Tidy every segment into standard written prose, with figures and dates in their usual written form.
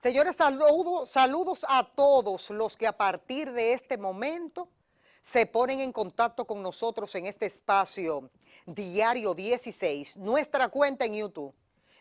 Señores, saludos a todos los que a partir de este momento se ponen en contacto con nosotros en este espacio Diario 16, nuestra cuenta en YouTube.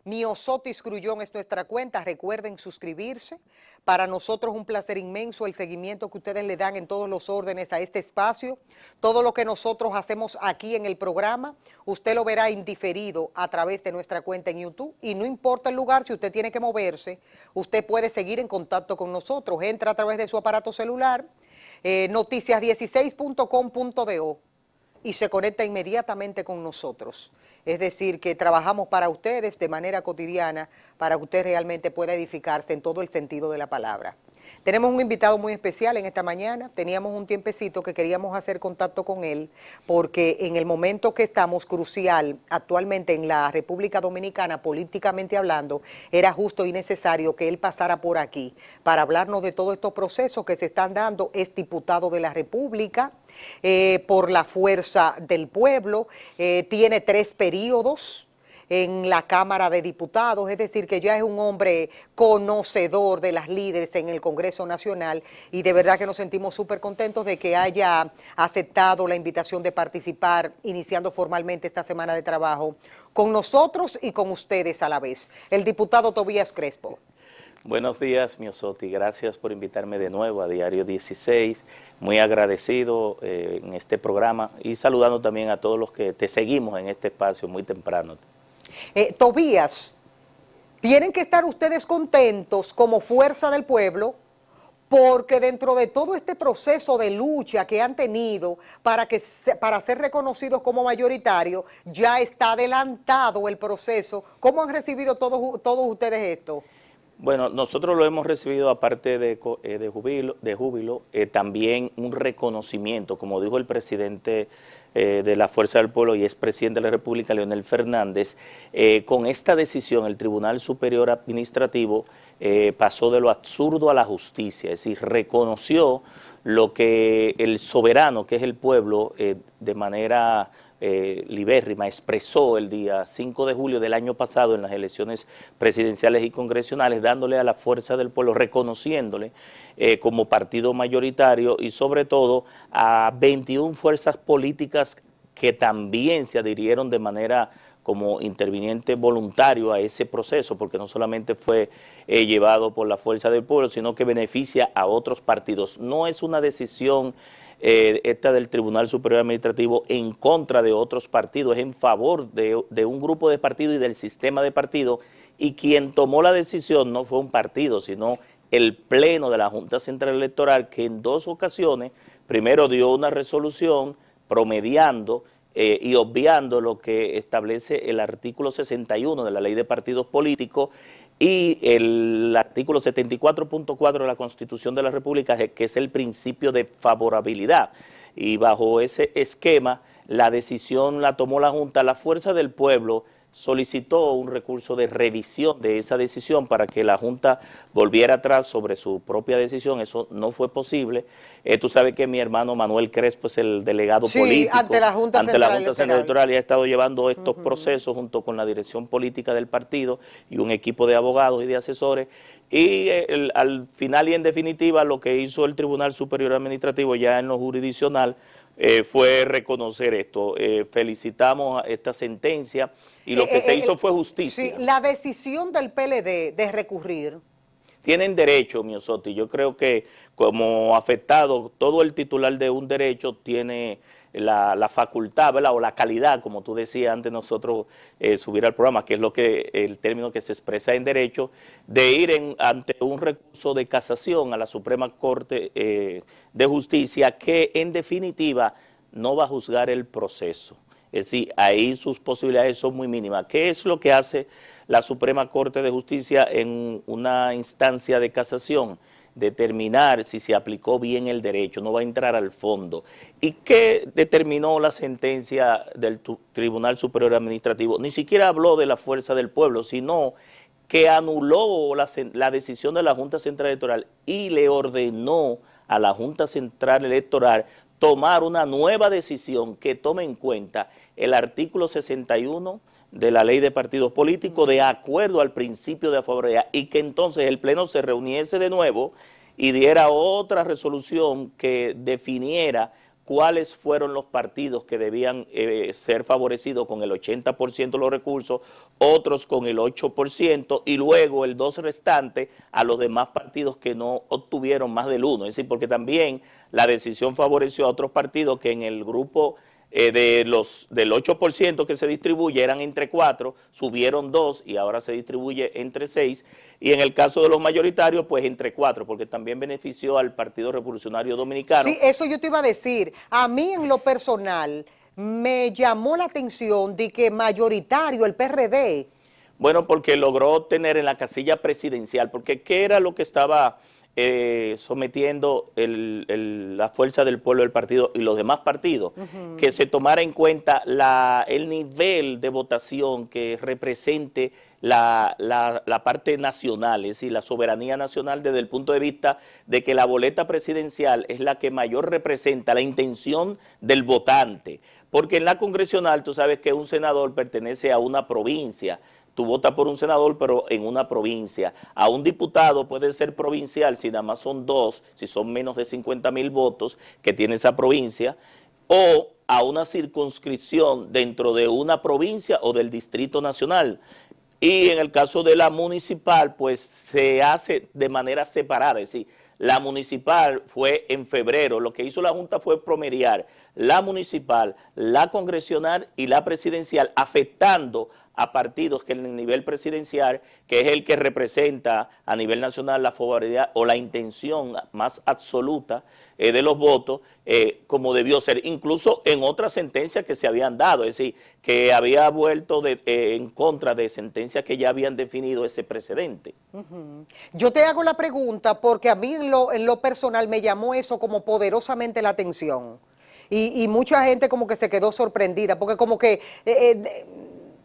Miosotis Grullón es nuestra cuenta, recuerden suscribirse. Para nosotros es un placer inmenso el seguimiento que ustedes le dan en todos los órdenes a este espacio. Todo lo que nosotros hacemos aquí en el programa, usted lo verá indiferido a través de nuestra cuenta en YouTube. Y no importa el lugar, si usted tiene que moverse, usted puede seguir en contacto con nosotros. Entra a través de su aparato celular, noticias16.com.do y se conecta inmediatamente con nosotros. Es decir, que trabajamos para ustedes de manera cotidiana para que usted realmente pueda edificarse en todo el sentido de la palabra. Tenemos un invitado muy especial en esta mañana, teníamos un tiempecito que queríamos hacer contacto con él, porque en el momento que estamos crucial actualmente en la República Dominicana, políticamente hablando, era justo y necesario que él pasara por aquí para hablarnos de todos estos procesos que se están dando. Es diputado de la República, por la fuerza del pueblo, tiene 3 periodos en la Cámara de Diputados, es decir, que ya es un hombre conocedor de las líderes en el Congreso Nacional, y de verdad que nos sentimos súper contentos de que haya aceptado la invitación de participar, iniciando formalmente esta semana de trabajo con nosotros y con ustedes a la vez. El diputado Tobías Crespo. Buenos días, Miosotis. Gracias por invitarme de nuevo a Diario 16. Muy agradecido en este programa y saludando también a todos los que te seguimos en este espacio muy temprano. Tobías, tienen que estar ustedes contentos como fuerza del pueblo, porque dentro de todo este proceso de lucha que han tenido para ser reconocidos como mayoritarios, ya está adelantado el proceso. ¿Cómo han recibido todos ustedes esto? Bueno, nosotros lo hemos recibido, aparte de júbilo, también un reconocimiento, como dijo el presidente de la Fuerza del Pueblo y expresidente de la República, Leonel Fernández. Con esta decisión el Tribunal Superior Administrativo pasó de lo absurdo a la justicia, es decir, reconoció lo que el soberano, que es el pueblo, de manera libérrima expresó el día 5 de julio del año pasado en las elecciones presidenciales y congresionales, dándole a la Fuerza del Pueblo, reconociéndole como partido mayoritario y sobre todo a 21 fuerzas políticas que también se adhirieron de manera como interviniente voluntario a ese proceso, porque no solamente fue llevado por la Fuerza del Pueblo, sino que beneficia a otros partidos. No es una decisión esta del Tribunal Superior Administrativo en contra de otros partidos, es en favor de un grupo de partidos y del sistema de partidos, y quien tomó la decisión no fue un partido, sino el Pleno de la Junta Central Electoral, que en 2 ocasiones, primero dio una resolución promediando y obviando lo que establece el artículo 61 de la Ley de Partidos Políticos y el artículo 74.4 de la Constitución de la República, que es el principio de favorabilidad. Y bajo ese esquema, la decisión la tomó la Junta. La Fuerza del Pueblo solicitó un recurso de revisión de esa decisión para que la Junta volviera atrás sobre su propia decisión. Eso no fue posible. Tú sabes que mi hermano Manuel Crespo es el delegado político ante la Junta Central Electoral y ha estado llevando estos procesos junto con la dirección política del partido y un equipo de abogados y de asesores. Y al final y en definitiva lo que hizo el Tribunal Superior Administrativo ya en lo jurisdiccional fue reconocer esto. Felicitamos esta sentencia y lo que se hizo fue justicia. Sí, la decisión del PLD de recurrir. Tienen derecho, Miosotis. Yo creo que como afectado, todo el titular de un derecho tiene la facultad, ¿verdad? O la calidad, como tú decías antes nosotros subir al programa, que es lo que el término que se expresa en derecho, de ir ante un recurso de casación a la Suprema Corte de Justicia, que en definitiva no va a juzgar el proceso. Es decir, ahí sus posibilidades son muy mínimas. ¿Qué es lo que hace la Suprema Corte de Justicia en una instancia de casación? Determinar si se aplicó bien el derecho, no va a entrar al fondo. ¿Y qué determinó la sentencia del Tribunal Superior Administrativo? Ni siquiera habló de la Fuerza del Pueblo, sino que anuló la decisión de la Junta Central Electoral y le ordenó a la Junta Central Electoral tomar una nueva decisión que tome en cuenta el artículo 61 de la ley de partidos políticos de acuerdo al principio de favorabilidad y que entonces el Pleno se reuniese de nuevo y diera otra resolución que definiera cuáles fueron los partidos que debían ser favorecidos con el 80% de los recursos, otros con el 8% y luego el 2 restante a los demás partidos que no obtuvieron más del 1. Es decir, porque también la decisión favoreció a otros partidos que en el grupo del 8% que se distribuye eran entre 4, subieron 2 y ahora se distribuye entre 6, y en el caso de los mayoritarios pues entre 4, porque también benefició al Partido Revolucionario Dominicano. Sí, eso yo te iba a decir. A mí en lo personal me llamó la atención de que mayoritario el PRD. Bueno, porque logró tener en la casilla presidencial, porque ¿qué era lo que estaba sometiendo la fuerza del pueblo del partido y los demás partidos? Que se tomara en cuenta el nivel de votación que represente la parte nacional, es decir, la soberanía nacional desde el punto de vista de que la boleta presidencial es la que mayor representa la intención del votante, porque en la congresional tú sabes que un senador pertenece a una provincia. Tú votas por un senador, pero en una provincia. A un diputado puede ser provincial si nada más son 2, si son menos de 50,000 votos que tiene esa provincia, o a una circunscripción dentro de una provincia o del Distrito Nacional. Y en el caso de la municipal, pues se hace de manera separada, es decir, la municipal fue en febrero, lo que hizo la Junta fue promediar la municipal, la congresional y la presidencial, afectando a partidos que en el nivel presidencial, que es el que representa a nivel nacional la favorabilidad o la intención más absoluta de los votos, como debió ser, incluso en otras sentencias que se habían dado, es decir, que había vuelto en contra de sentencias que ya habían definido ese precedente. Yo te hago la pregunta porque a mí en lo personal me llamó eso como poderosamente la atención. Y mucha gente como que se quedó sorprendida, porque como que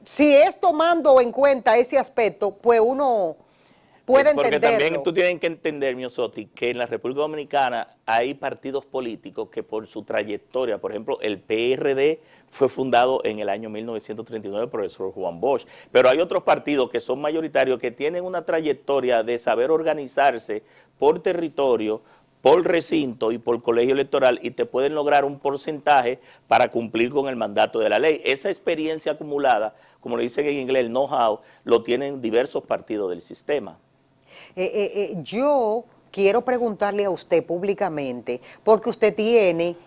si es tomando en cuenta ese aspecto, pues uno puede entenderlo. Porque también tú tienes que entender, Miosoti, que en la República Dominicana hay partidos políticos que por su trayectoria, por ejemplo, el PRD fue fundado en el año 1939 por el profesor Juan Bosch, pero hay otros partidos que son mayoritarios que tienen una trayectoria de saber organizarse por territorio, por recinto y por colegio electoral y te pueden lograr un porcentaje para cumplir con el mandato de la ley. Esa experiencia acumulada, como le dicen en inglés, el know-how, lo tienen diversos partidos del sistema. Yo quiero preguntarle a usted públicamente, porque usted tiene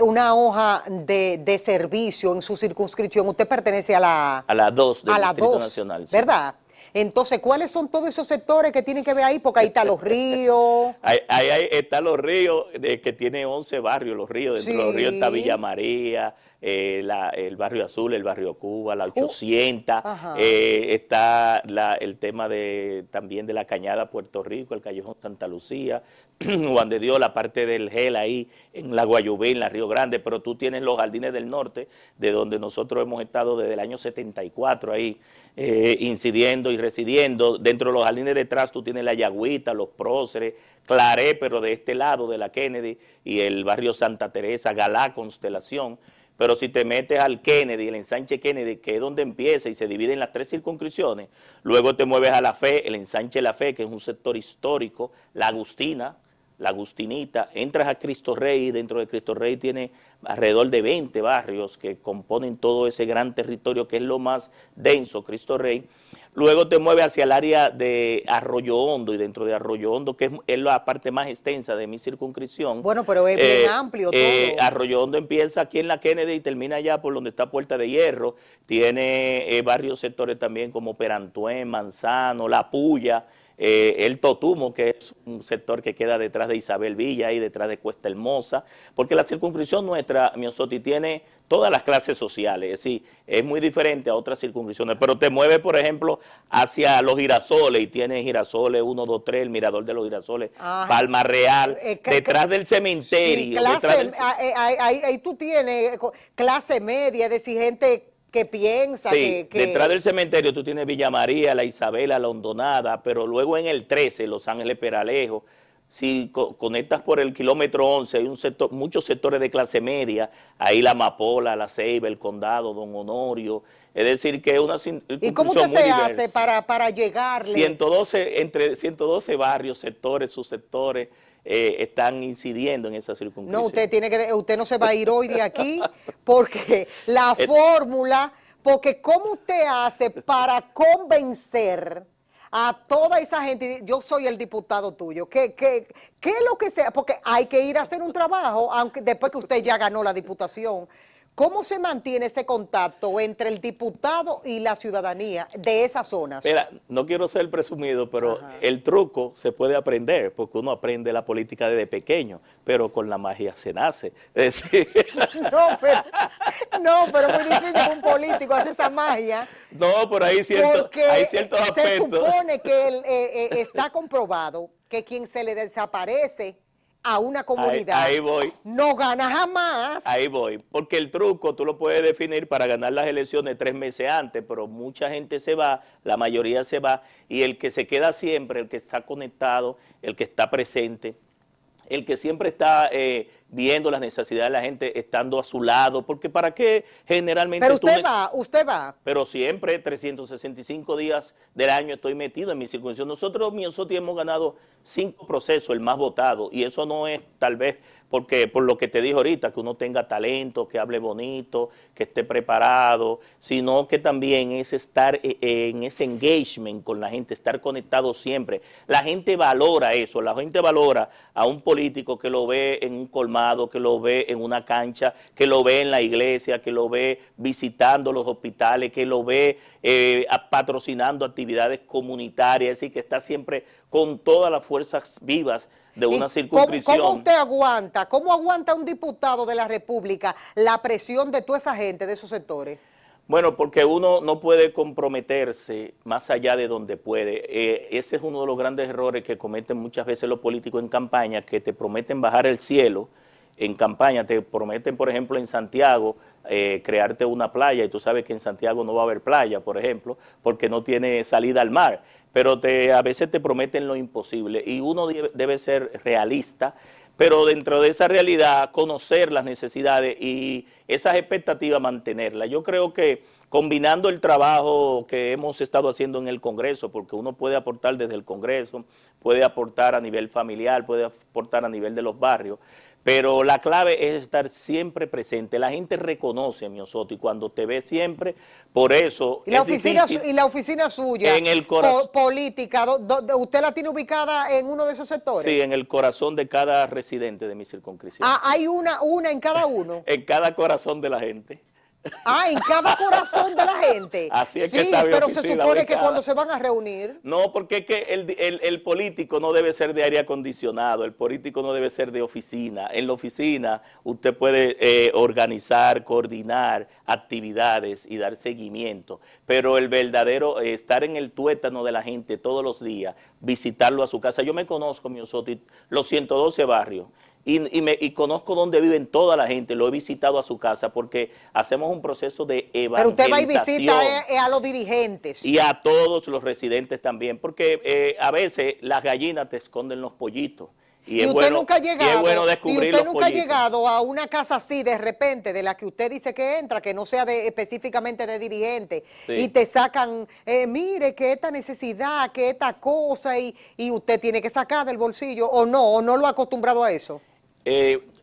una hoja de servicio en su circunscripción, usted pertenece a la 2 del Distrito Nacional. Sí. ¿Verdad? Entonces, ¿cuáles son todos esos sectores que tienen que ver ahí? Porque ahí están los ríos. Ahí están los ríos, que tiene 11 barrios, los ríos. Dentro de los ríos está Villa María, el barrio Azul, el barrio Cuba, la 800, está el tema también de la Cañada Puerto Rico, el Callejón Santa Lucía, Juan de Dios, la parte del Gel ahí, en la Guayubí, en la Río Grande, pero tú tienes los Jardines del Norte, de donde nosotros hemos estado desde el año 74 ahí, incidiendo y residiendo. Dentro de los Jardines detrás tú tienes la Yagüita, los Próceres, Claré, pero de este lado de la Kennedy, y el barrio Santa Teresa, Galá, Constelación. Pero si te metes al Kennedy, el ensanche Kennedy, que es donde empieza y se divide en las 3 circunscripciones, luego te mueves a La Fe, el ensanche La Fe, que es un sector histórico, La Agustina, la Agustinita, entras a Cristo Rey, y dentro de Cristo Rey tiene alrededor de 20 barrios que componen todo ese gran territorio que es lo más denso, Cristo Rey. Luego te mueves hacia el área de Arroyo Hondo, y dentro de Arroyo Hondo, que es la parte más extensa de mi circunscripción. Bueno, pero es bien amplio todo. Arroyo Hondo empieza aquí en la Kennedy y termina allá por donde está Puerta de Hierro. Tiene varios sectores también como Perantuén, Manzano, La Puya, el Totumo, que es un sector que queda detrás de Isabel Villa y detrás de Cuesta Hermosa, porque la circunscripción nuestra, Miosoti, tiene todas las clases sociales, es decir, es muy diferente a otras circunscripciones, pero te mueves, por ejemplo, hacia los Girasoles, y tienes Girasoles 1, 2, 3, el Mirador de los Girasoles, Palma Real, detrás del cementerio. Sí, ahí tú tienes clase media, es decir, gente que piensa que detrás del cementerio tú tienes Villa María, la Isabela, la Hondonada, pero luego en el 13, Los Ángeles Peralejo, si conectas por el kilómetro 11, hay muchos sectores de clase media, ahí La Amapola, La Ceiba, El Condado, Don Honorio, es decir, que es una ¿Y cómo usted se hace para llegarle? 112, entre 112 barrios, sectores, subsectores, están incidiendo en esa circunscripción. No, usted no se va a ir hoy de aquí, porque la fórmula, porque ¿cómo usted hace para convencer a toda esa gente? Yo soy el diputado tuyo, ¿qué es lo que sea? Porque hay que ir a hacer un trabajo, aunque después que usted ya ganó la diputación. ¿Cómo se mantiene ese contacto entre el diputado y la ciudadanía de esas zonas? Mira, no quiero ser presumido, pero Ajá. el truco se puede aprender, porque uno aprende la política desde pequeño, pero con la magia se nace. Es decir, No, pero muy difícil que un político hace esa magia. no, por ahí hay ciertos aspectos. Se supone que está comprobado que quien se le desaparece a una comunidad Ahí voy. no gana jamás. Ahí voy, porque el truco tú lo puedes definir para ganar las elecciones 3 meses antes, pero mucha gente se va, la mayoría se va, y el que se queda siempre, el que está conectado, el que está presente, el que siempre está viendo las necesidades de la gente, estando a su lado, porque ¿para qué generalmente Pero usted va. Pero siempre, 365 días del año estoy metido en mi circunscripción. Nosotros hemos ganado 5 procesos, el más votado, y eso no es tal vez porque por lo que te dije ahorita, que uno tenga talento, que hable bonito, que esté preparado, sino que también es estar en ese engagement con la gente, estar conectado siempre. La gente valora eso, la gente valora a un político que lo ve en un colmado, que lo ve en una cancha, que lo ve en la iglesia, que lo ve visitando los hospitales, que lo ve patrocinando actividades comunitarias, y que está siempre con todas las fuerzas vivas de una circunscripción. ¿Cómo aguanta un diputado de la República la presión de toda esa gente, de esos sectores? Bueno, porque uno no puede comprometerse más allá de donde puede. Ese es uno de los grandes errores que cometen muchas veces los políticos en campaña, que te prometen bajar el cielo. En campaña te prometen, por ejemplo, en Santiago, crearte una playa, y tú sabes que en Santiago no va a haber playa, por ejemplo, porque no tiene salida al mar, pero a veces te prometen lo imposible, y uno debe ser realista, pero dentro de esa realidad conocer las necesidades y esas expectativas mantenerlas. Yo creo que combinando el trabajo que hemos estado haciendo en el Congreso, porque uno puede aportar desde el Congreso, puede aportar a nivel familiar, puede aportar a nivel de los barrios, pero la clave es estar siempre presente. La gente reconoce, Miosotti, cuando te ve siempre, por eso ¿Y la oficina suya, en el política, usted la tiene ubicada en uno de esos sectores? Sí, en el corazón de cada residente de mi circunscripción. Ah, ¿hay una en cada uno? En cada corazón de la gente. Ah, en cada corazón de la gente. Así es sí, que está mi pero oficina se supone ubicada. que cuando se van a reunir. No, porque es que el político no debe ser de aire acondicionado, el político no debe ser de oficina. En la oficina usted puede organizar, coordinar actividades y dar seguimiento, pero el verdadero estar en el tuétano de la gente todos los días, visitarlo a su casa. Yo me conozco, Miosotti, los 112 barrios. Y conozco dónde viven toda la gente, lo he visitado a su casa porque hacemos un proceso de evangelización. Pero usted va y visita a los dirigentes. Y a todos los residentes también, porque a veces las gallinas te esconden los pollitos. Y es usted bueno, nunca ha llegado, y es bueno descubrir y usted los nunca pollitos. ha llegado a una casa así de repente, de la que usted dice que entra, que no sea específicamente de dirigente, Sí. y te sacan, mire, que esta necesidad, que esta cosa, y usted tiene que sacar del bolsillo, o no lo ha acostumbrado a eso.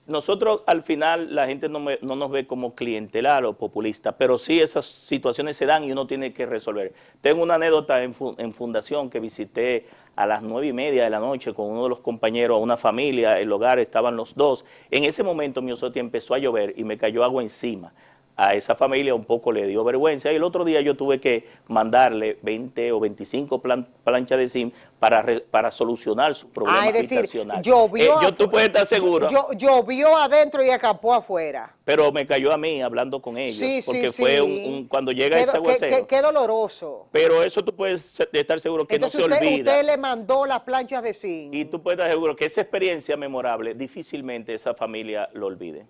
Nosotros al final la gente no nos ve como clientelar o populista, pero sí esas situaciones se dan y uno tiene que resolver. Tengo una anécdota en fundación que visité a las 9:30 de la noche con uno de los compañeros, a una familia, el hogar, estaban los dos. En ese momento, Miosotti, empezó a llover y me cayó agua encima. A esa familia un poco le dio vergüenza y el otro día yo tuve que mandarle 20 o 25 planchas de zinc para solucionar su problema habitacional. Tú puedes estar seguro. Llovió adentro y acapó afuera. Pero me cayó a mí hablando con ellos, sí, porque sí, fue sí. Cuando llega ese aguacero. Qué doloroso. Pero eso tú puedes estar seguro que entonces no se olvida. Usted le mandó las planchas de zinc. Y tú puedes estar seguro que esa experiencia memorable, difícilmente esa familia lo olvide.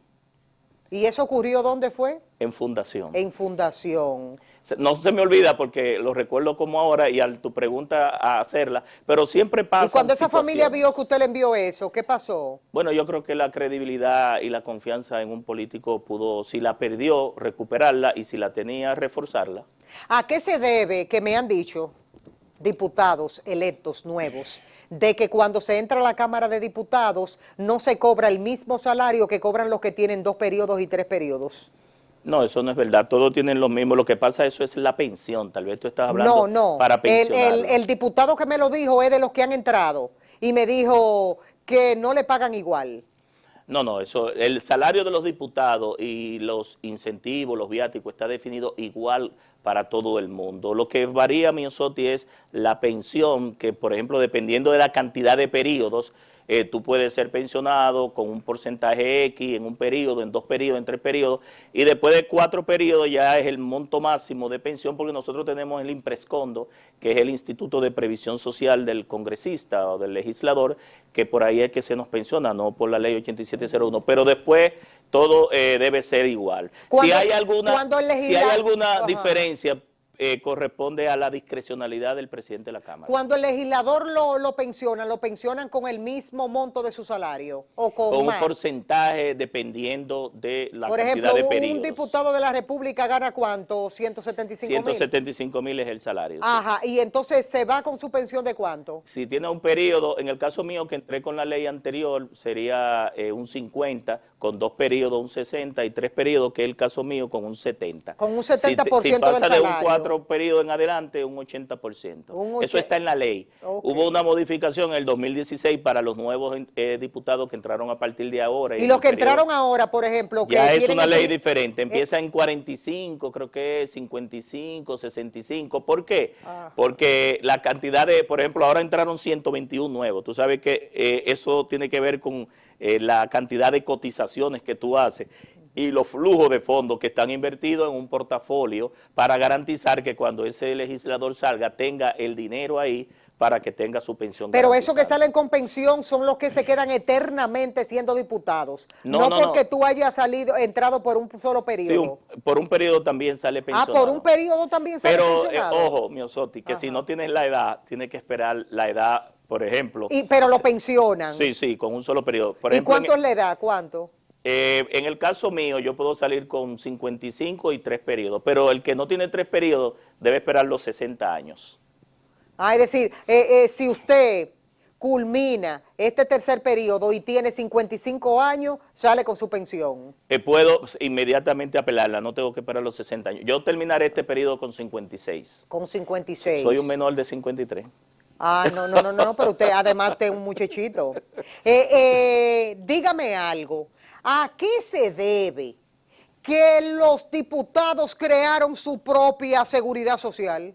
¿Y eso ocurrió dónde fue? En fundación. En fundación. No se me olvida porque lo recuerdo como ahora y a tu pregunta a hacerla, pero siempre pasa. ¿Y cuando esa familia vio que usted le envió eso, qué pasó? Bueno, yo creo que la credibilidad y la confianza en un político pudo, si la perdió, recuperarla y si la tenía, reforzarla. ¿A qué se debe que me han dicho diputados electos nuevos de que cuando se entra a la Cámara de Diputados no se cobra el mismo salario que cobran los que tienen 2 periodos y 3 periodos? No, eso no es verdad, todos tienen lo mismo, lo que pasa eso es la pensión, tal vez tú estás hablando No, para pensionar. el diputado que me lo dijo es de los que han entrado y me dijo que no le pagan igual. No, eso, el salario de los diputados y los incentivos, los viáticos, está definido igual para todo el mundo. Lo que varía, Miosotti, es la pensión, que por ejemplo, dependiendo de la cantidad de periodos, tú puedes ser pensionado con un porcentaje X en un periodo, en 2 periodos, en 3 periodos, y después de 4 periodos ya es el monto máximo de pensión, porque nosotros tenemos el Imprescondo, que es el Instituto de Previsión Social del congresista o del legislador, que por ahí es que se nos pensiona, no por la ley 8701, pero después todo debe ser igual. Si hay alguna diferencia, corresponde a la discrecionalidad del presidente de la Cámara. Cuando el legislador lo pensionan con el mismo monto de su salario o con más. Un porcentaje dependiendo de la Por cantidad ejemplo, de periodos. un diputado de la República gana ¿cuánto? 175,000. 175,000 es el salario. Ajá, sí. y entonces se va con su pensión ¿de cuánto? Si tiene un periodo, en el caso mío que entré con la ley anterior, sería un 50, con 2 periodos un 60 y 3 periodos, que es el caso mío, con un 70. Con un 70% si pasa del de salario. un 4 periodos en adelante, un 80%. Eso está en la ley. Okay. Hubo una modificación en el 2016 para los nuevos diputados que entraron a partir de ahora. Y los que entraron ahora, por ejemplo, que ya es una ley diferente, empieza en 45, creo que es 55, 65. ¿Por qué? Porque la cantidad de, por ejemplo, ahora entraron 121 nuevos. Tú sabes que eso tiene que ver con la cantidad de cotizaciones que tú haces y los flujos de fondos que están invertidos en un portafolio para garantizar que cuando ese legislador salga tenga el dinero ahí para que tenga su pensión Pero garantizada. esos que salen con pensión son los que se quedan eternamente siendo diputados. No porque tú hayas entrado por un solo periodo. Sí, por un periodo también sale pensionado. Por un periodo también sale pensionado. Pero, ojo, Miosotti, que si no tienes la edad, tienes que esperar la edad, por ejemplo. Pero lo pensionan. Sí, con un solo periodo. Por ¿Y ejemplo, cuánto es la edad? ¿Cuánto? En el caso mío, yo puedo salir con 55 y 3 periodos, pero el que no tiene 3 periodos debe esperar los 60 años. Es decir, si usted culmina este tercer periodo y tiene 55 años, sale con su pensión. Puedo inmediatamente apelarla, no tengo que esperar los 60 años. Yo terminaré este periodo con 56. Con 56. Soy un menor de 53. No, pero usted además es un muchachito. Dígame algo, ¿a qué se debe que los diputados crearon su propia seguridad social?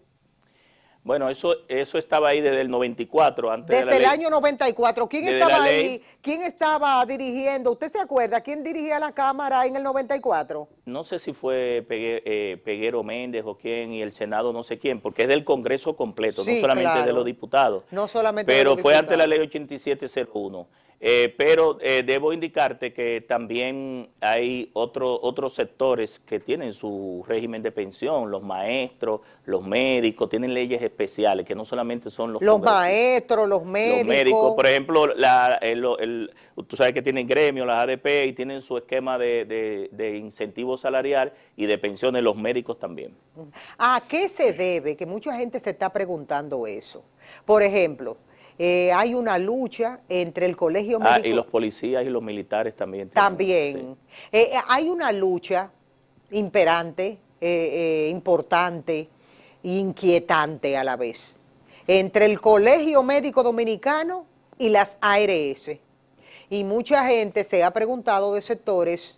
Bueno, eso estaba ahí desde el 94, antes desde de la ley. Desde el año 94. ¿Quién estaba ahí? ¿Quién estaba dirigiendo? ¿Usted se acuerda? ¿Quién dirigía la Cámara en el 94? No sé si fue Peguero Méndez o quién, y el Senado no sé quién, porque es del Congreso completo, sí, no solamente de los diputados. No solamente pero de los fue diputados. ante la ley 8701. Pero debo indicarte que también hay otros sectores que tienen su régimen de pensión, los maestros, los médicos, tienen leyes especiales, que no solamente son los maestros, los médicos. Los médicos, por ejemplo, tú sabes que tienen gremios, las ADP, y tienen su esquema de incentivo salarial y de pensiones, los médicos también. ¿A qué se debe? Que mucha gente se está preguntando eso. Por ejemplo, hay una lucha entre el colegio médico... y los policías y los militares también. También. Sí. Hay una lucha imperante, importante, inquietante a la vez, entre el Colegio Médico Dominicano y las ARS. Y mucha gente se ha preguntado de sectores,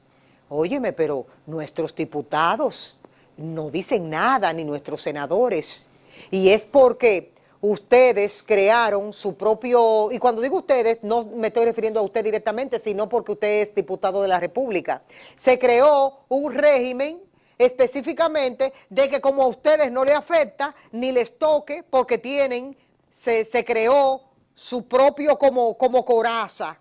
óyeme, pero nuestros diputados no dicen nada, ni nuestros senadores. Y es porque ustedes crearon su propio, y cuando digo ustedes, no me estoy refiriendo a usted directamente, sino porque usted es diputado de la República. Se creó un régimen específicamente de que como a ustedes no les afecta, ni les toque, porque se creó su propio como coraza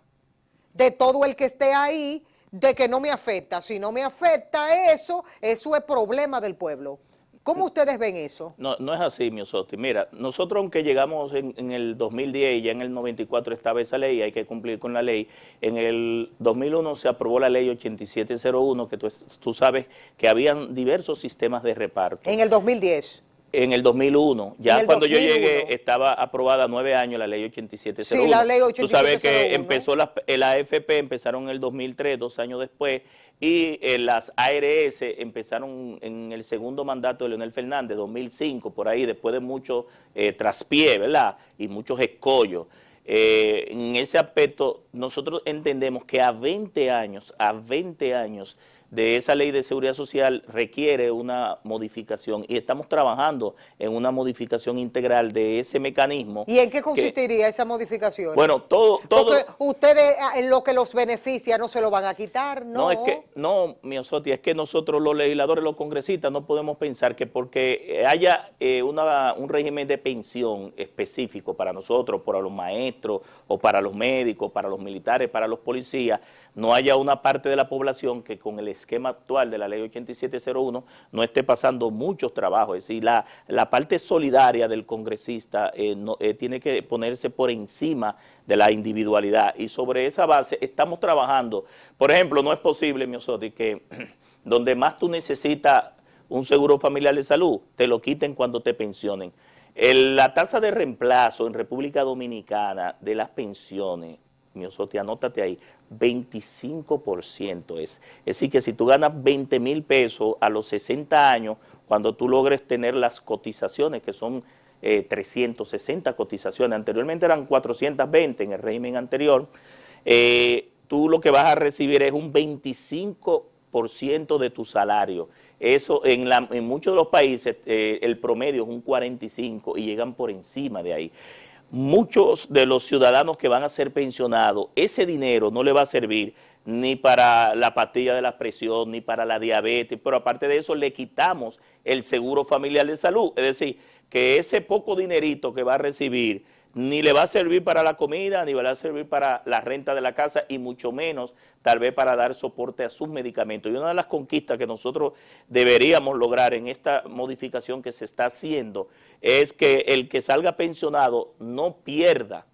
de todo el que esté ahí, de que no me afecta. Si no me afecta eso es problema del pueblo. ¿Cómo ustedes ven eso? No, no es así, Miosotti. Mira, nosotros aunque llegamos en el 2010 y ya en el 94 estaba esa ley, hay que cumplir con la ley. En el 2001 se aprobó la ley 8701, que tú sabes que habían diversos sistemas de reparto. En el 2010. En el 2001, ya cuando 2001. yo llegué estaba aprobada 9 años la ley 8701. Sí, la ley 8701. Tú sabes que empezó la AFP, empezaron en el 2003, 2 años después, y las ARS empezaron en el segundo mandato de Leonel Fernández, 2005, por ahí, después de mucho traspié, ¿verdad? Y muchos escollos. En ese aspecto, nosotros entendemos que a 20 años de esa ley de seguridad social requiere una modificación y estamos trabajando en una modificación integral de ese mecanismo. ¿Y en qué consistiría esa modificación? Bueno, todo. Porque ustedes en lo que los beneficia no se lo van a quitar, ¿no? No, Miosotti, es que nosotros los legisladores, los congresistas, no podemos pensar que porque haya un régimen de pensión específico para nosotros, para los maestros, o para los médicos, para los militares, para los policías, no haya una parte de la población que con el esquema actual de la ley 8701 no esté pasando muchos trabajos. Es decir, la parte solidaria del congresista tiene que ponerse por encima de la individualidad y sobre esa base estamos trabajando. Por ejemplo, no es posible, Miosotti, que donde más tú necesitas un seguro familiar de salud, te lo quiten cuando te pensionen. La tasa de reemplazo en República Dominicana de las pensiones, Miosotti, anótate ahí, 25% es. Es decir, que si tú ganas 20,000 pesos a los 60 años, cuando tú logres tener las cotizaciones, que son 360 cotizaciones, anteriormente eran 420 en el régimen anterior, tú lo que vas a recibir es un 25% de tu salario. Eso en muchos de los países el promedio es un 45% y llegan por encima de ahí. Muchos de los ciudadanos que van a ser pensionados, ese dinero no le va a servir ni para la pastilla de la presión, ni para la diabetes, pero aparte de eso le quitamos el seguro familiar de salud. Es decir, que ese poco dinerito que va a recibir ni le va a servir para la comida, ni le va a servir para la renta de la casa y mucho menos tal vez para dar soporte a sus medicamentos. Y una de las conquistas que nosotros deberíamos lograr en esta modificación que se está haciendo es que el que salga pensionado no pierda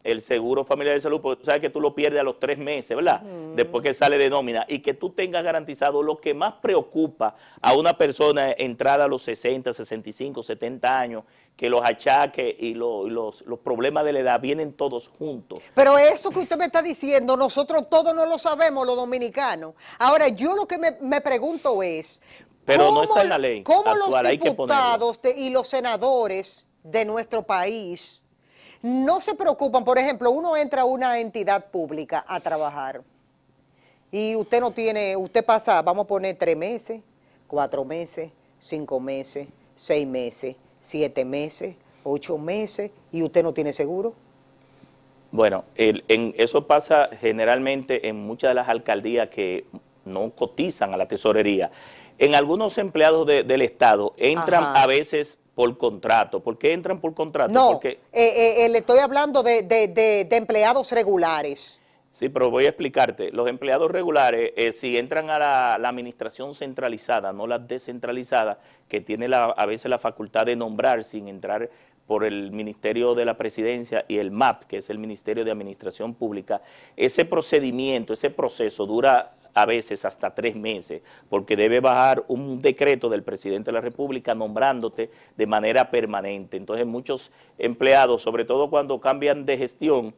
el seguro familiar de salud, porque tú sabes que tú lo pierdes a los 3 meses, ¿verdad? Después que sale de nómina, y que tú tengas garantizado lo que más preocupa a una persona entrada a los 60, 65, 70 años, que los achaques y los problemas de la edad vienen todos juntos. Pero eso que usted me está diciendo, nosotros todos no lo sabemos, los dominicanos. Ahora, yo lo que me pregunto es, pero no está en la ley ¿cómo actual, los diputados y los senadores de nuestro país no se preocupan? Por ejemplo, uno entra a una entidad pública a trabajar y usted no tiene, usted pasa, vamos a poner 3 meses, 4 meses, 5 meses, 6 meses, 7 meses, 8 meses y usted no tiene seguro. Bueno, eso pasa generalmente en muchas de las alcaldías que no cotizan a la tesorería. En algunos empleados del Estado entran a veces por contrato. ¿Por qué entran por contrato? No, porque le estoy hablando de empleados regulares. Sí, pero voy a explicarte. Los empleados regulares, si entran a la administración centralizada, no la descentralizada, que tiene a veces la facultad de nombrar sin entrar por el Ministerio de la Presidencia y el MAP, que es el Ministerio de Administración Pública, ese procedimiento, ese proceso dura a veces hasta 3 meses, porque debe bajar un decreto del presidente de la República nombrándote de manera permanente. Entonces muchos empleados, sobre todo cuando cambian de gestión,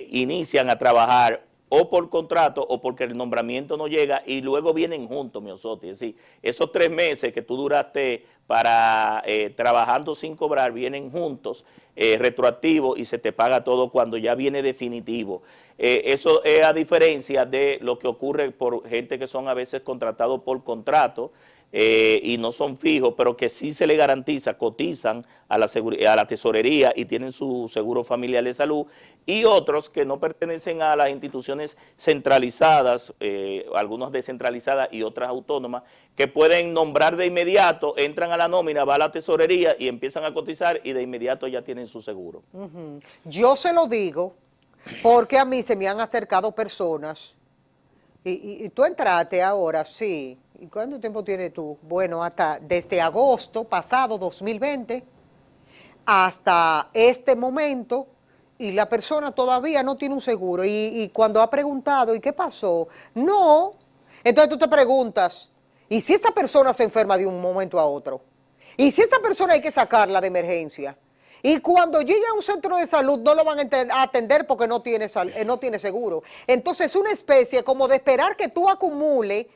inician a trabajar o por contrato o porque el nombramiento no llega y luego vienen juntos, Miosotti. Es decir, esos 3 meses que tú duraste para trabajando sin cobrar vienen juntos, retroactivo, y se te paga todo cuando ya viene definitivo. Eso es a diferencia de lo que ocurre por gente que son a veces contratados por contrato, y no son fijos, pero que sí se le garantiza, cotizan a la tesorería y tienen su seguro familiar de salud, y otros que no pertenecen a las instituciones centralizadas, algunas descentralizadas y otras autónomas, que pueden nombrar de inmediato, entran a la nómina, va a la tesorería y empiezan a cotizar y de inmediato ya tienen su seguro. Yo se lo digo porque a mí se me han acercado personas Y tú entraste ahora, sí. ¿Y cuánto tiempo tienes tú? Bueno, hasta desde agosto pasado, 2020, hasta este momento, y la persona todavía no tiene un seguro. Y cuando ha preguntado, ¿y qué pasó? No. Entonces tú te preguntas, ¿y si esa persona se enferma de un momento a otro? ¿Y si esa persona hay que sacarla de emergencia? Y cuando llegue a un centro de salud no lo van a atender porque no tiene seguro. Entonces es una especie como de esperar que tú acumules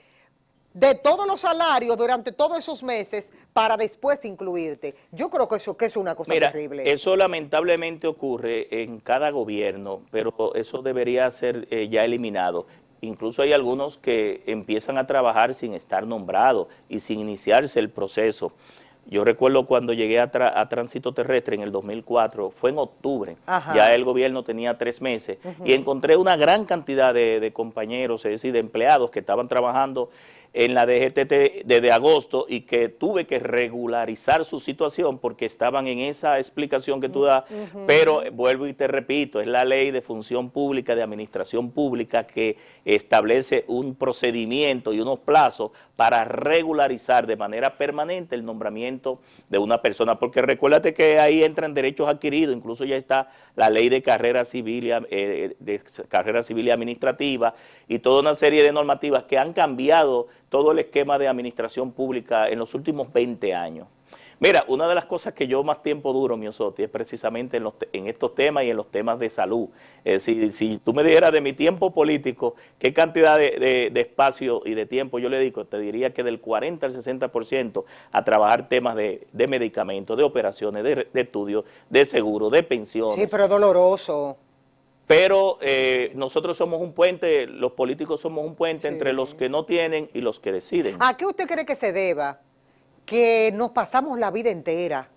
de todos los salarios durante todos esos meses para después incluirte. Yo creo que es una cosa Mira, terrible. eso lamentablemente ocurre en cada gobierno, pero eso debería ser ya eliminado. Incluso hay algunos que empiezan a trabajar sin estar nombrados y sin iniciarse el proceso. Yo recuerdo cuando llegué a Tránsito Terrestre en el 2004, fue en octubre, Ajá. ya el gobierno tenía 3 meses, y encontré una gran cantidad de compañeros, es decir, de empleados que estaban trabajando en la DGTT desde agosto y que tuve que regularizar su situación porque estaban en esa explicación que tú das, pero vuelvo y te repito, es la ley de función pública, de administración pública que establece un procedimiento y unos plazos para regularizar de manera permanente el nombramiento de una persona, porque recuérdate que ahí entran derechos adquiridos, incluso ya está la ley de carrera civil y administrativa y toda una serie de normativas que han cambiado todo el esquema de administración pública en los últimos 20 años. Mira, una de las cosas que yo más tiempo duro, Miosotti, es precisamente en estos temas y en los temas de salud. Es decir, si tú me dijeras de mi tiempo político, qué cantidad de espacio y de tiempo yo le dedico, te diría que del 40 al 60% a trabajar temas de medicamentos, de operaciones, de estudios, de seguro, de pensiones. Sí, pero es doloroso. Pero nosotros somos un puente, los políticos somos un puente entre los que no tienen y los que deciden. ¿A qué usted cree que se deba? Que nos pasamos la vida entera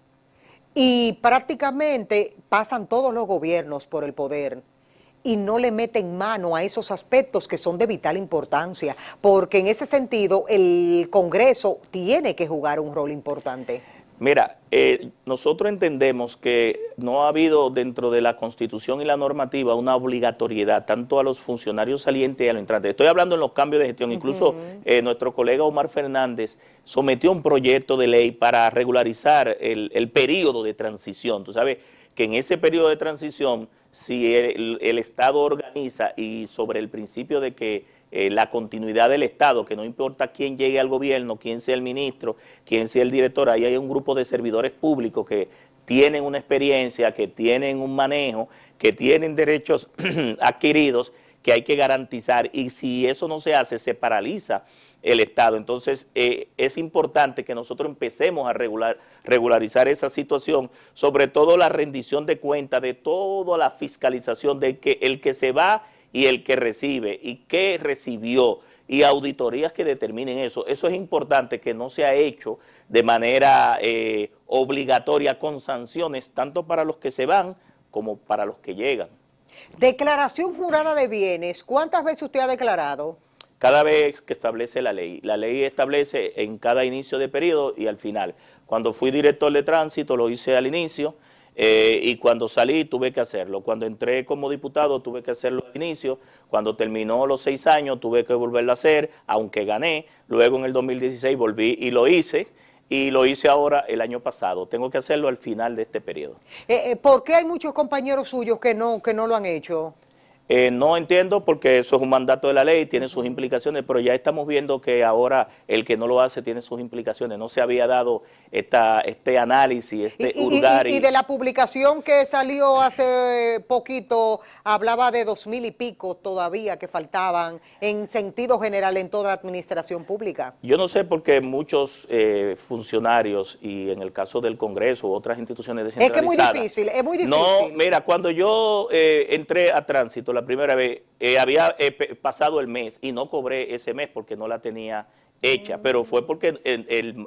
y prácticamente pasan todos los gobiernos por el poder y no le meten mano a esos aspectos que son de vital importancia, porque en ese sentido el Congreso tiene que jugar un rol importante. Mira, nosotros entendemos que no ha habido dentro de la Constitución y la normativa una obligatoriedad tanto a los funcionarios salientes y a los entrantes. Estoy hablando en los cambios de gestión. Incluso nuestro colega Omar Fernández sometió un proyecto de ley para regularizar el periodo de transición. Tú sabes que en ese periodo de transición, si el Estado organiza y sobre el principio de que la continuidad del Estado, que no importa quién llegue al gobierno, quién sea el ministro, quién sea el director, ahí hay un grupo de servidores públicos que tienen una experiencia, que tienen un manejo, que tienen derechos adquiridos que hay que garantizar, y si eso no se hace, se paraliza el Estado. Entonces, es importante que nosotros empecemos a regularizar esa situación, sobre todo la rendición de cuentas, de toda la fiscalización, de que el que se va y el que recibe, y qué recibió, y auditorías que determinen eso. Eso es importante que no se ha hecho de manera obligatoria con sanciones, tanto para los que se van como para los que llegan. Declaración jurada de bienes, ¿cuántas veces usted ha declarado? Cada vez que establece la ley establece en cada inicio de periodo y al final. Cuando fui director de tránsito lo hice al inicio, y cuando salí tuve que hacerlo. Cuando entré como diputado tuve que hacerlo al inicio. Cuando terminó los 6 años tuve que volverlo a hacer, aunque gané. Luego en el 2016 volví y lo hice ahora el año pasado. Tengo que hacerlo al final de este periodo. ¿Por qué hay muchos compañeros suyos que no lo han hecho? No entiendo, porque eso es un mandato de la ley, tiene sus implicaciones, pero ya estamos viendo que ahora el que no lo hace tiene sus implicaciones. No se había dado este análisis, hurgar. Y de la publicación que salió hace poquito, hablaba de 2,000 y pico todavía que faltaban en sentido general en toda la administración pública. Yo no sé por qué muchos funcionarios, y en el caso del Congreso u otras instituciones descentralizadas. Es muy difícil. No, mira, cuando yo entré a tránsito la primera vez, había pasado el mes y no cobré ese mes porque no la tenía hecha, pero fue porque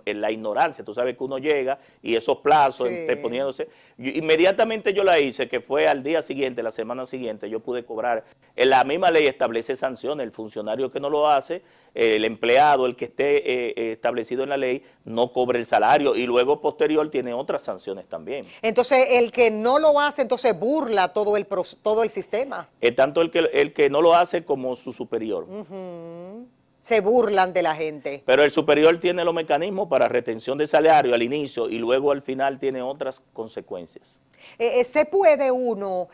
la ignorancia, tú sabes que uno llega y esos plazos, Sí. poniéndose, inmediatamente yo la hice, que fue al día siguiente, la semana siguiente, yo pude cobrar. La misma ley establece sanciones, el funcionario que no lo hace, el empleado, el que esté establecido en la ley, no cobre el salario y luego posterior tiene otras sanciones también. Entonces, el que no lo hace, entonces burla todo el sistema. Tanto el que no lo hace como su superior. Se burlan de la gente. Pero el superior tiene los mecanismos para retención de salario al inicio y luego al final tiene otras consecuencias. ¿Se puede uno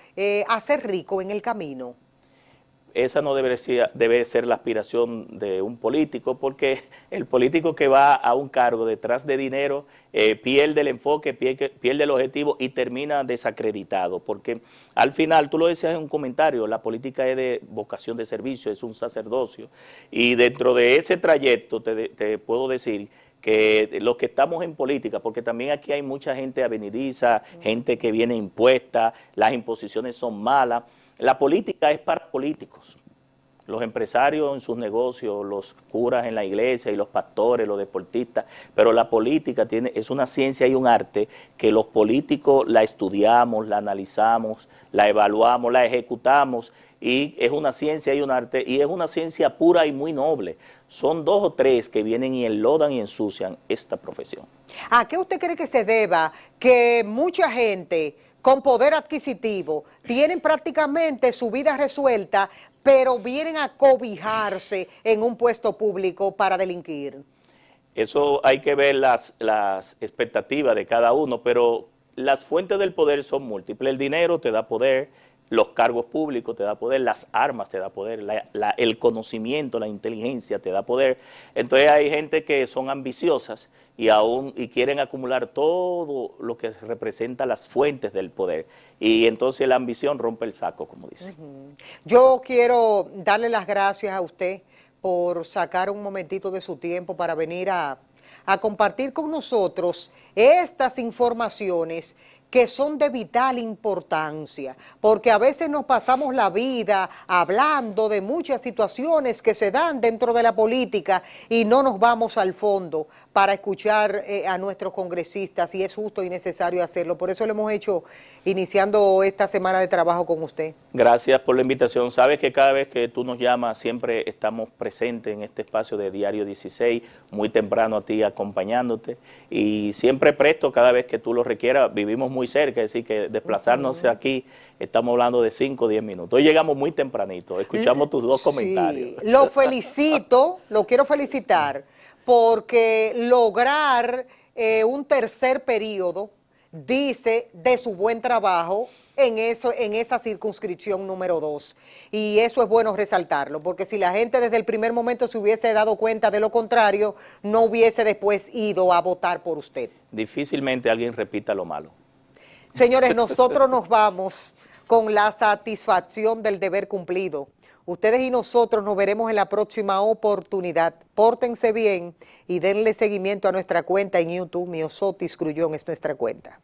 hacer rico en el camino? Esa no debe ser la aspiración de un político, porque el político que va a un cargo detrás de dinero pierde el enfoque, pierde el objetivo y termina desacreditado, porque al final, tú lo decías en un comentario, la política es de vocación de servicio, es un sacerdocio, y dentro de ese trayecto te puedo decir que los que estamos en política, porque también aquí hay mucha gente avenediza, gente que viene impuesta, las imposiciones son malas. La política es para políticos, los empresarios en sus negocios, los curas en la iglesia y los pastores, los deportistas, pero la política es una ciencia y un arte que los políticos la estudiamos, la analizamos, la evaluamos, la ejecutamos, y es una ciencia y un arte, y es una ciencia pura y muy noble. Son 2 o 3 que vienen y enlodan y ensucian esta profesión. ¿A qué usted cree que se deba que mucha gente con poder adquisitivo tienen prácticamente su vida resuelta, pero vienen a cobijarse en un puesto público para delinquir? Eso hay que ver las expectativas de cada uno, pero las fuentes del poder son múltiples. El dinero te da poder, los cargos públicos te da poder, las armas te da poder, el conocimiento, la inteligencia te da poder. Entonces hay gente que son ambiciosas y quieren acumular todo lo que representa las fuentes del poder. Y entonces la ambición rompe el saco, como dice. Yo quiero darle las gracias a usted por sacar un momentito de su tiempo para venir a compartir con nosotros estas informaciones que son de vital importancia, porque a veces nos pasamos la vida hablando de muchas situaciones que se dan dentro de la política y no nos vamos al fondo para escuchar a nuestros congresistas, y es justo y necesario hacerlo. Por eso lo hemos hecho iniciando esta semana de trabajo con usted. Gracias por la invitación. Sabes que cada vez que tú nos llamas siempre estamos presentes en este espacio de Diario 16, muy temprano a ti acompañándote, y siempre presto cada vez que tú lo requieras. Vivimos muy cerca, es decir que desplazarnos aquí, estamos hablando de 5 o 10 minutos. Hoy llegamos muy tempranito, escuchamos tus 2 comentarios. Lo felicito, lo quiero felicitar, porque lograr un tercer periodo dice de su buen trabajo en esa circunscripción número 2. Y eso es bueno resaltarlo, porque si la gente desde el primer momento se hubiese dado cuenta de lo contrario, no hubiese después ido a votar por usted. Difícilmente alguien repita lo malo. Señores, nosotros nos vamos con la satisfacción del deber cumplido. Ustedes y nosotros nos veremos en la próxima oportunidad. Pórtense bien y denle seguimiento a nuestra cuenta en YouTube. Miosotis Grullón es nuestra cuenta.